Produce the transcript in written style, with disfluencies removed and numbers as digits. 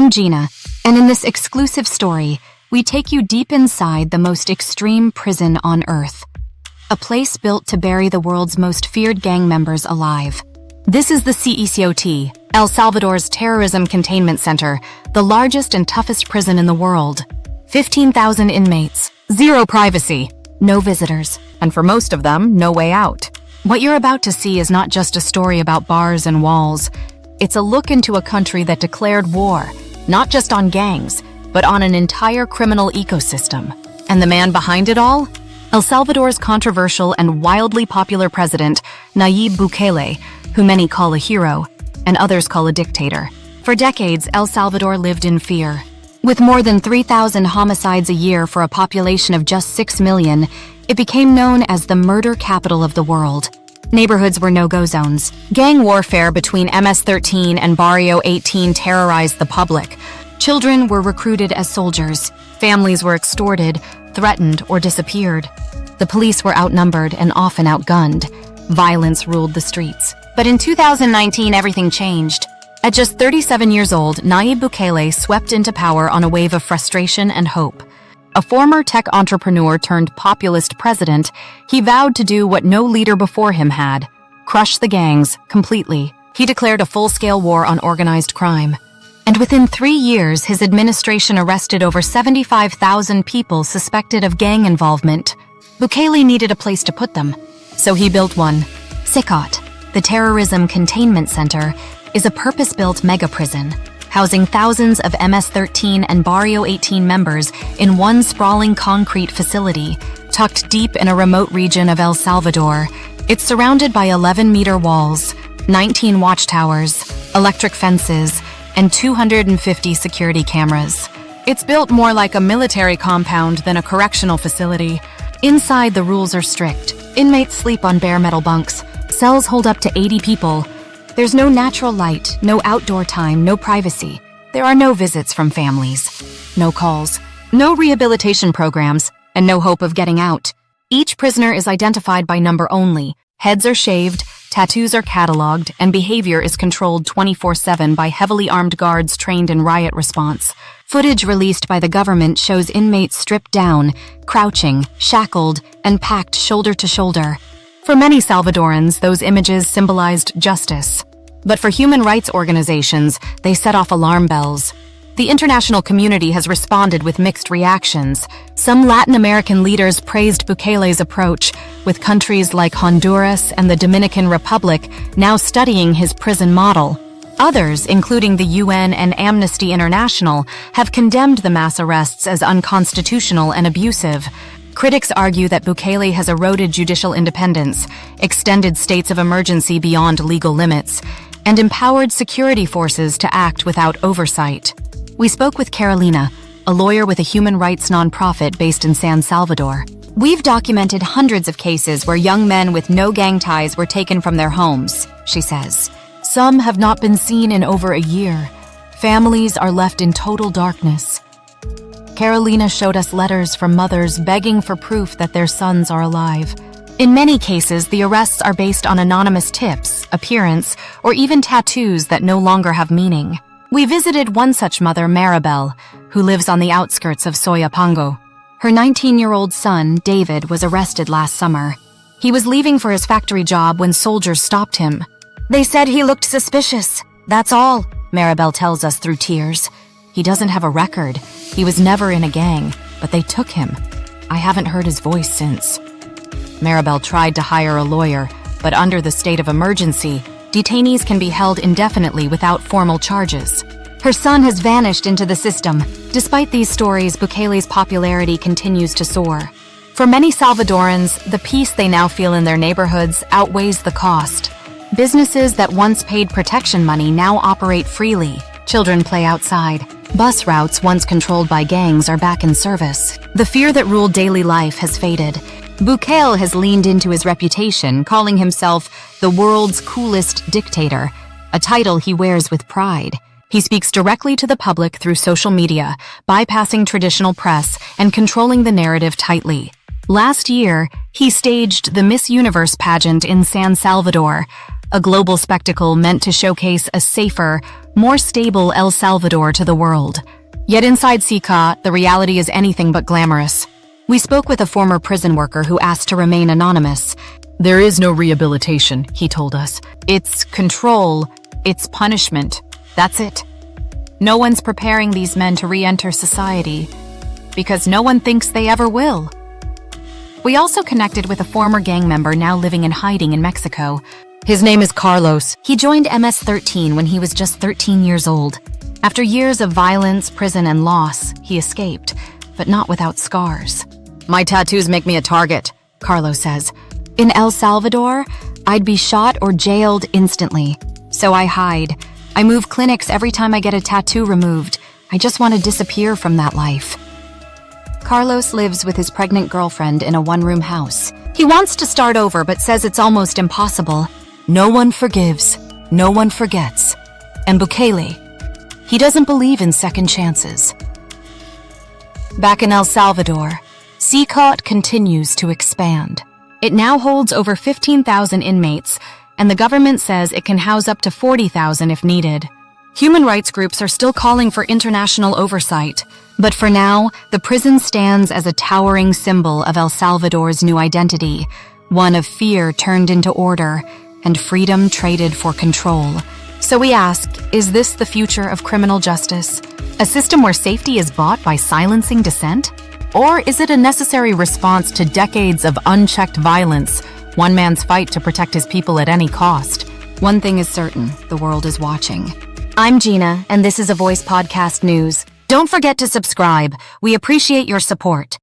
I'm Gina, and in this exclusive story, we take you deep inside the most extreme prison on Earth. A place built to bury the world's most feared gang members alive. This is the CECOT, El Salvador's terrorism containment center, the largest and toughest prison in the world. 15,000 inmates, zero privacy, no visitors, and for most of them, no way out. What you're about to see is not just a story about bars and walls. It's a look into a country that declared war, not just on gangs, but on an entire criminal ecosystem. And the man behind it all? El Salvador's controversial and wildly popular president, Nayib Bukele, who many call a hero, and others call a dictator. For decades, El Salvador lived in fear. With more than 3,000 homicides a year for a population of just 6 million, it became known as the murder capital of the world. Neighborhoods were no-go zones. Gang warfare between MS-13 and Barrio 18 terrorized the public. Children were recruited as soldiers. Families were extorted, threatened, or disappeared. The police were outnumbered and often outgunned. Violence ruled the streets. But in 2019, everything changed. At just 37 years old, Nayib Bukele swept into power on a wave of frustration and hope. A former tech entrepreneur turned populist president, he vowed to do what no leader before him had: crush the gangs completely. He declared a full-scale war on organized crime. And within 3 years, his administration arrested over 75,000 people suspected of gang involvement. Bukele needed a place to put them, so he built one. CECOT, the Terrorism Containment Center, is a purpose-built mega-prison, housing thousands of MS-13 and Barrio 18 members in one sprawling concrete facility, tucked deep in a remote region of El Salvador. It's surrounded by 11-meter walls, 19 watchtowers, electric fences, and 250 security cameras. It's built more like a military compound than a correctional facility. Inside, the rules are strict. Inmates sleep on bare metal bunks. Cells hold up to 80 people. There's no natural light, no outdoor time, no privacy. There are no visits from families, no calls, no rehabilitation programs, and no hope of getting out. Each prisoner is identified by number only. Heads are shaved, tattoos are cataloged, and behavior is controlled 24/7 by heavily armed guards trained in riot response. Footage released by the government shows inmates stripped down, crouching, shackled, and packed shoulder to shoulder. For many Salvadorans, those images symbolized justice. But for human rights organizations, they set off alarm bells. The international community has responded with mixed reactions. Some Latin American leaders praised Bukele's approach, with countries like Honduras and the Dominican Republic now studying his prison model. Others, including the UN and Amnesty International, have condemned the mass arrests as unconstitutional and abusive. Critics argue that Bukele has eroded judicial independence, extended states of emergency beyond legal limits, and empowered security forces to act without oversight. We spoke with Carolina, a lawyer with a human rights nonprofit based in San Salvador. We've documented hundreds of cases where young men with no gang ties were taken from their homes, she says. Some have not been seen in over a year. Families are left in total darkness. Carolina showed us letters from mothers begging for proof that their sons are alive. In many cases, the arrests are based on anonymous tips, appearance, or even tattoos that no longer have meaning. We visited one such mother, Maribel, who lives on the outskirts of Soyapango. Her 19-year-old son, David, was arrested last summer. He was leaving for his factory job when soldiers stopped him. They said he looked suspicious. That's all, Maribel tells us through tears. He doesn't have a record. He was never in a gang, but they took him. I haven't heard his voice since. Maribel tried to hire a lawyer, but under the state of emergency, detainees can be held indefinitely without formal charges. Her son has vanished into the system. Despite these stories, Bukele's popularity continues to soar. For many Salvadorans, the peace they now feel in their neighborhoods outweighs the cost. Businesses that once paid protection money now operate freely. Children play outside. Bus routes once controlled by gangs are back in service. The fear that ruled daily life has faded. Bukele has leaned into his reputation, calling himself the world's coolest dictator, a title he wears with pride. He speaks directly to the public through social media, bypassing traditional press and controlling the narrative tightly. Last year, he staged the Miss Universe pageant in San Salvador, a global spectacle meant to showcase a safer, more stable El Salvador to the world. Yet inside CECOT, the reality is anything but glamorous. We spoke with a former prison worker who asked to remain anonymous. "There is no rehabilitation," he told us. "It's control, it's punishment. That's it." No one's preparing these men to re-enter society, because no one thinks they ever will. We also connected with a former gang member now living in hiding in Mexico. His name is Carlos. He joined MS-13 when he was just 13 years old. After years of violence, prison, and loss, he escaped, but not without scars. "My tattoos make me a target," Carlos says. "In El Salvador, I'd be shot or jailed instantly. So I hide. I move clinics every time I get a tattoo removed. I just want to disappear from that life." Carlos lives with his pregnant girlfriend in a one-room house. He wants to start over but says it's almost impossible. No one forgives, no one forgets. And Bukele, he doesn't believe in second chances. Back in El Salvador, CECOT continues to expand. It now holds over 15,000 inmates, and the government says it can house up to 40,000 if needed. Human rights groups are still calling for international oversight, but for now, the prison stands as a towering symbol of El Salvador's new identity, one of fear turned into order and freedom traded for control. So we ask, is this the future of criminal justice? A system where safety is bought by silencing dissent? Or is it a necessary response to decades of unchecked violence, one man's fight to protect his people at any cost? One thing is certain, the world is watching. I'm Gina, and this is A Voice Podcast News. Don't forget to subscribe. We appreciate your support.